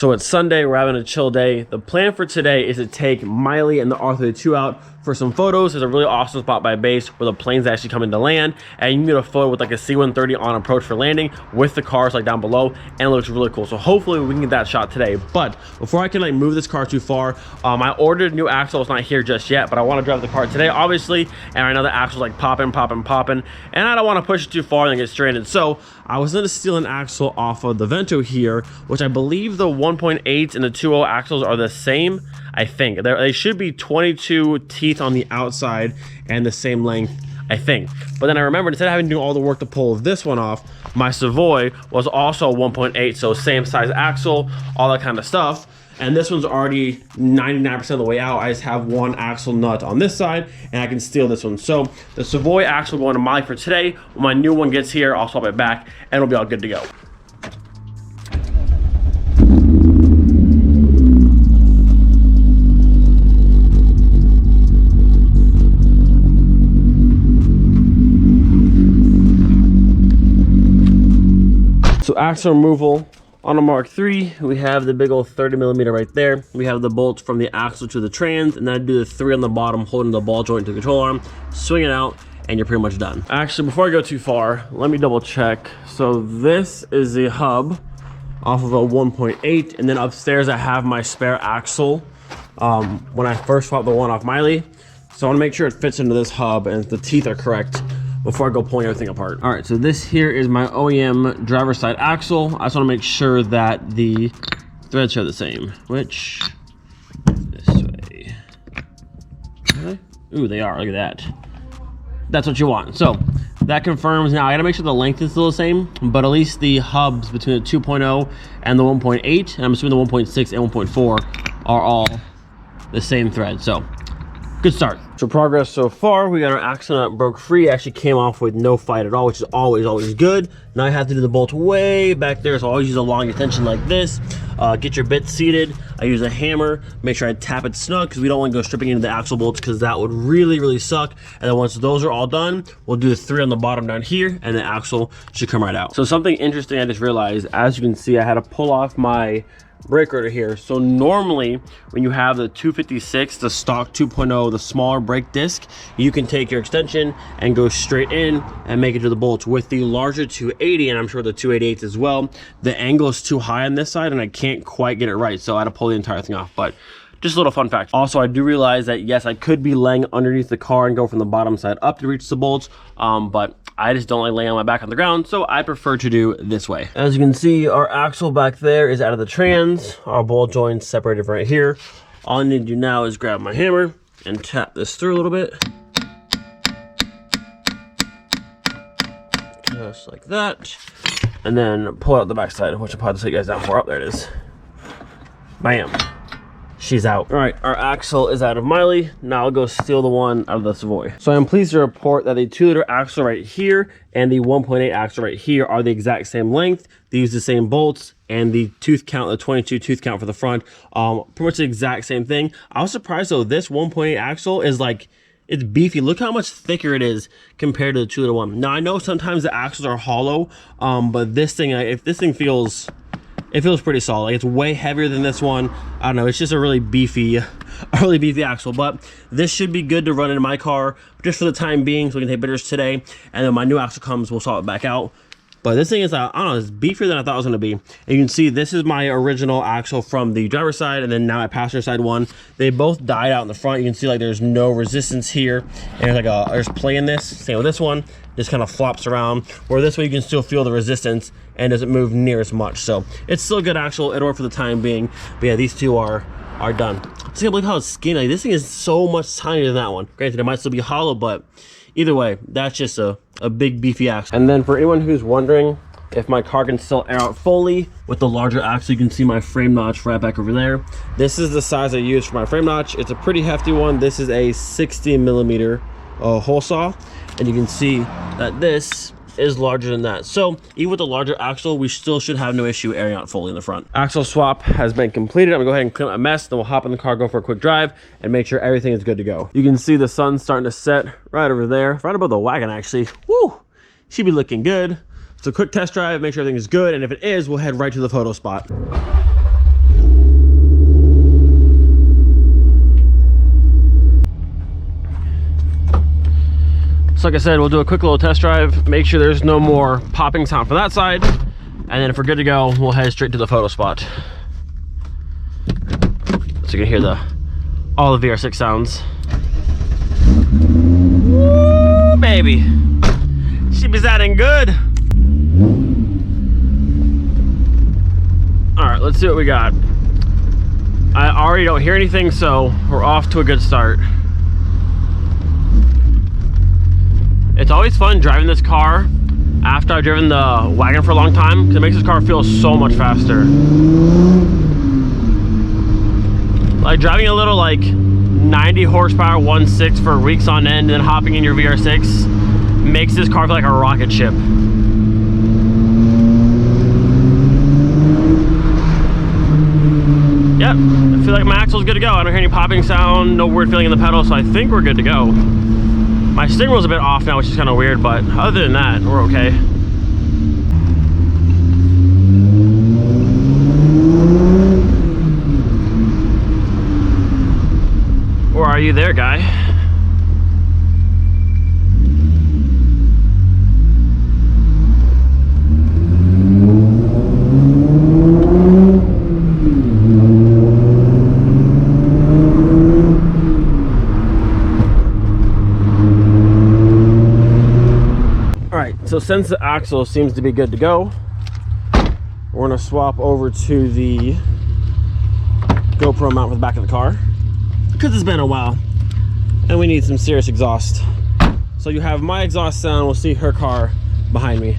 So it's Sunday, we're having a chill day. The plan for today is to take Miley and the R32 out for some photos. There's a really awesome spot by base where the plane's actually coming to land, and you can get a photo with like a C-130 on approach for landing with the cars like down below, and it looks really cool. So hopefully we can get that shot today. But before I can like move this car too far, I ordered a new axle. It's not here just yet, but I want to drive the car today, obviously, and I know the axle's like popping, and I don't want to push it too far and get stranded. So I was going to steal an axle off of the Vento here, which I believe the 1.8 and the 2.0 axles are the same. I think they should be 22 teeth on the outside and the same length, I think. But then I remembered, instead of having to do all the work to pull this one off, my Savoy was also 1.8, so same size axle, all that kind of stuff. And this one's already 99% of the way out. I just have one axle nut on this side, and I can steal this one. So the Savoy axle going to Miley for today. When my new one gets here, I'll swap it back, and it'll be all good to go. So axle removal on a Mk3, we have the big old 30mm right there. We have the bolts from the axle to the trans, and then I do the 3 on the bottom holding the ball joint to the control arm, swing it out, and you're pretty much done. Actually, before I go too far, let me double check. So this is the hub off of a 1.8, and then upstairs I have my spare axle when I first swapped the one off Miley. So I want to make sure it fits into this hub and the teeth are correct before I go pulling everything apart. All right, so this here is my OEM driver's side axle. I just want to make sure that the threads are the same, which this way. Okay. Ooh, they are, look at that. That's what you want. So that confirms. Now I gotta make sure the length is still the same, but at least the hubs between the 2.0 and the 1.8, and I'm assuming the 1.6 and 1.4 are all the same thread. So good start. So progress so far, we got our axle nut broke free. Actually came off with no fight at all, which is always good. Now I have to do the bolt way back there, so I always use a long extension like this. Get your bit seated. I use a hammer, make sure I tap it snug, because we don't want to go stripping into the axle bolts, because that would really suck. And then once those are all done, we'll do the 3 on the bottom down here, and the axle should come right out. So something interesting I just realized, as you can see, I had to pull off my brake rotor here. So normally when you have the 256, the stock 2.0, the smaller brake disc, you can take your extension and go straight in and make it to the bolts. With the larger 280, and I'm sure the 288 as well, the angle is too high on this side and I can't quite get it right, so I had to pull the entire thing off. But just a little fun fact. Also, I do realize that yes, I could be laying underneath the car and go from the bottom side up to reach the bolts, but I just don't like laying on my back on the ground, so I prefer to do this way. As you can see, our axle back there is out of the trans. Our ball joints separated right here. All I need to do now is grab my hammer and tap this through a little bit. Just like that. And then pull out the back side, which I'll probably take you guys down for. Up there it is. Bam. She's out. All right, our axle is out of Miley. Now I'll go steal the one out of the Savoy. So I'm pleased to report that the 2-liter axle right here and the 1.8 axle right here are the exact same length. They use the same bolts, and the tooth count, the 22 tooth count for the front, pretty much the exact same thing. I was surprised though, this 1.8 axle is like, it's beefy. Look how much thicker it is compared to the 2-liter one. Now I know sometimes the axles are hollow, but this thing, if this thing feels, it feels pretty solid. Like, it's way heavier than this one. I don't know, it's just a really beefy axle, but this should be good to run in my car just for the time being, so we can take pictures today, and then my new axle comes, we'll swap it back out. But this thing is, I don't know, it's beefier than I thought it was gonna be. And you can see this is my original axle from the driver's side, and then now my passenger side one. They both died out in the front. You can see like there's no resistance here, and there's like there's play in this. Same with this one, just kind of flops around. Where this way you can still feel the resistance and doesn't move near as much. So it's still a good axle. It'll work for the time being. But yeah, these two are done. I just can't believe how it's skinny. Like, this thing is so much tinier than that one. Granted, it might still be hollow, but either way, that's just a big beefy axle. And then for anyone who's wondering if my car can still air out fully with the larger axle, you can see my frame notch right back over there. This is the size I use for my frame notch. It's a pretty hefty one. This is a 60mm hole saw, and you can see that this is larger than that. So even with the larger axle, we still should have no issue airing out fully in the front. Axle swap has been completed. I'm gonna go ahead and clean up my mess, then we'll hop in the car, go for a quick drive, and make sure everything is good to go. You can see the sun starting to set right over there, right above the wagon actually. Woo! Should be looking good. So quick test drive, make sure everything is good, and if it is, we'll head right to the photo spot. So like I said, we'll do a quick little test drive, make sure there's no more popping sound from that side, and then if we're good to go, we'll head straight to the photo spot. So you can hear all the VR6 sounds. Woo, baby. She be sounding good. All right, let's see what we got. I already don't hear anything, so we're off to a good start. It's always fun driving this car after I've driven the wagon for a long time, because it makes this car feel so much faster. Like driving a little like 90 horsepower 1.6 for weeks on end and then hopping in your VR6 makes this car feel like a rocket ship. Yep, I feel like my axle's good to go. I don't hear any popping sound, no weird feeling in the pedal, so I think we're good to go. My steering wheel's a bit off now, which is kind of weird, but other than that, we're okay. Or are you there, guy? So since the axle seems to be good to go, we're gonna swap over to the GoPro mount for the back of the car, because it's been a while and we need some serious exhaust. So you have my exhaust sound, we'll see her car behind me.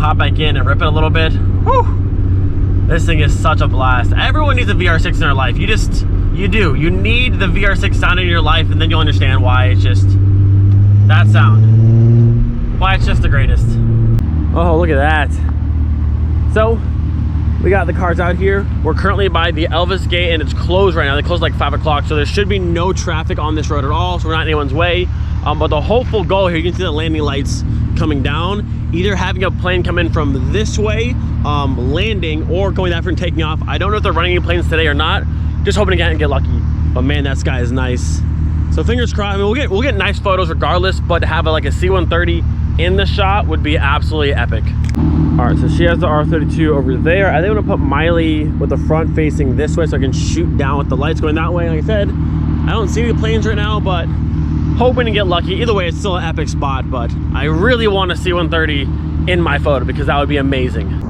hop back in and rip it a little bit. Whew. This thing is such a blast. Everyone needs a VR6 in their life. You do. You need the VR6 sound in your life, and then you'll understand why it's just that sound. Why it's just the greatest. Oh, look at that. So, we got the cars out here. We're currently by the Elvis gate and it's closed right now. They closed like 5 o'clock, so there should be no traffic on this road at all, so we're not in anyone's way. But the hopeful goal here, you can see the landing lights coming down, either having a plane come in from this way, landing, or going that and taking off. I don't know if they're running any planes today or not. Just hoping to get lucky. But man, that sky is nice. So fingers crossed. I mean, we'll get nice photos regardless, but to have like a C-130 in the shot would be absolutely epic. All right, so she has the R32 over there. I think I'm gonna put Miley with the front facing this way so I can shoot down with the lights going that way. Like I said, I don't see any planes right now, but hoping to get lucky. Either way, it's still an epic spot, but I really want a C-130 in my photo because that would be amazing.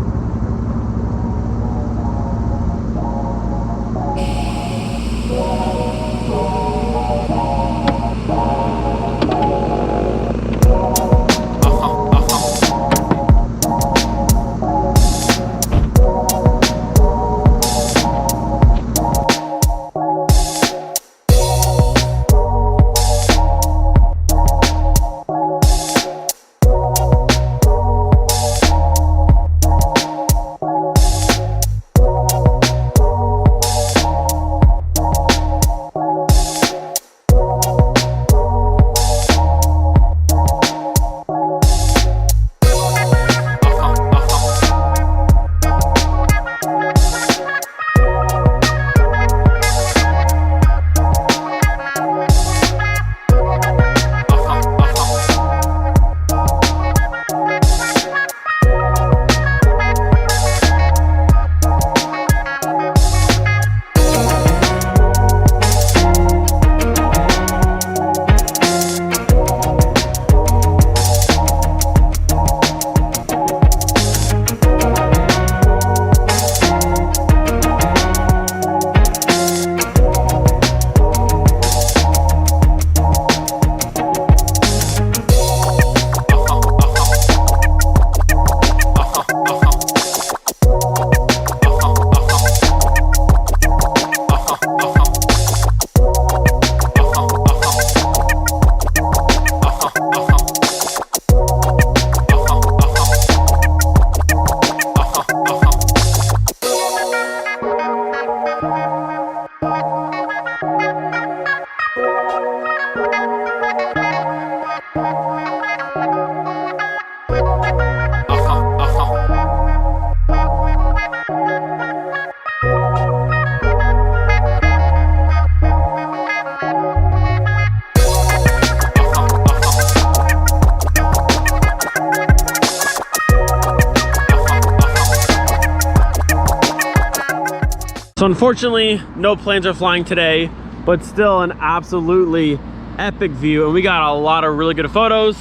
So unfortunately, no planes are flying today, but still an absolutely epic view. And we got a lot of really good photos.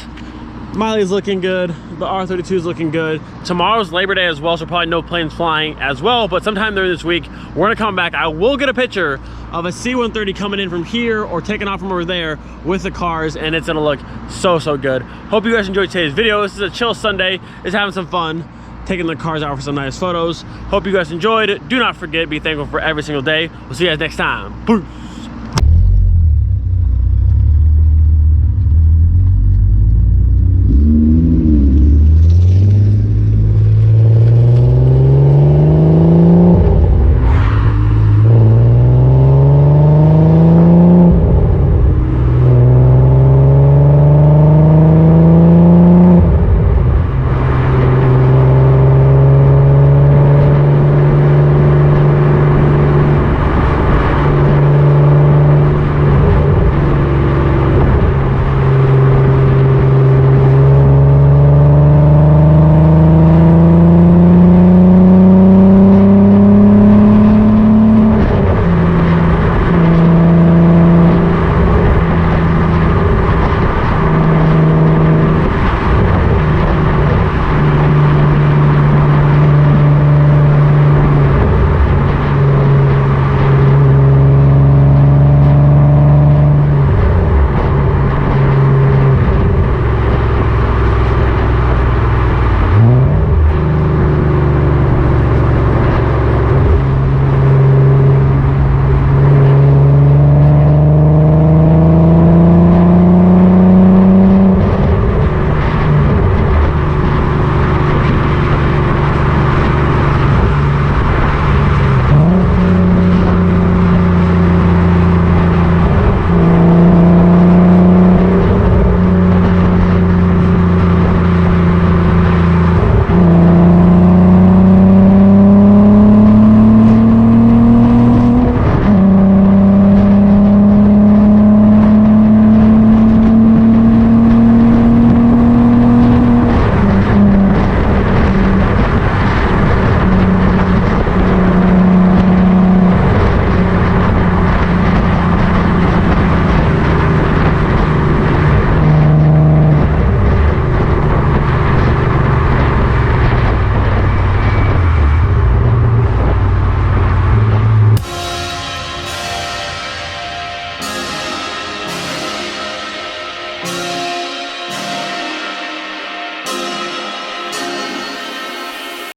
Miley's looking good. The R32 is looking good. Tomorrow's Labor Day as well, so probably no planes flying as well. But sometime during this week, we're gonna come back. I will get a picture of a C-130 coming in from here or taking off from over there with the cars, and it's gonna look so, so good. Hope you guys enjoyed today's video. This is a chill Sunday. It's having some fun, taking the cars out for some nice photos. Hope you guys enjoyed it. Do not forget, be thankful for every single day. We'll see you guys next time. Peace.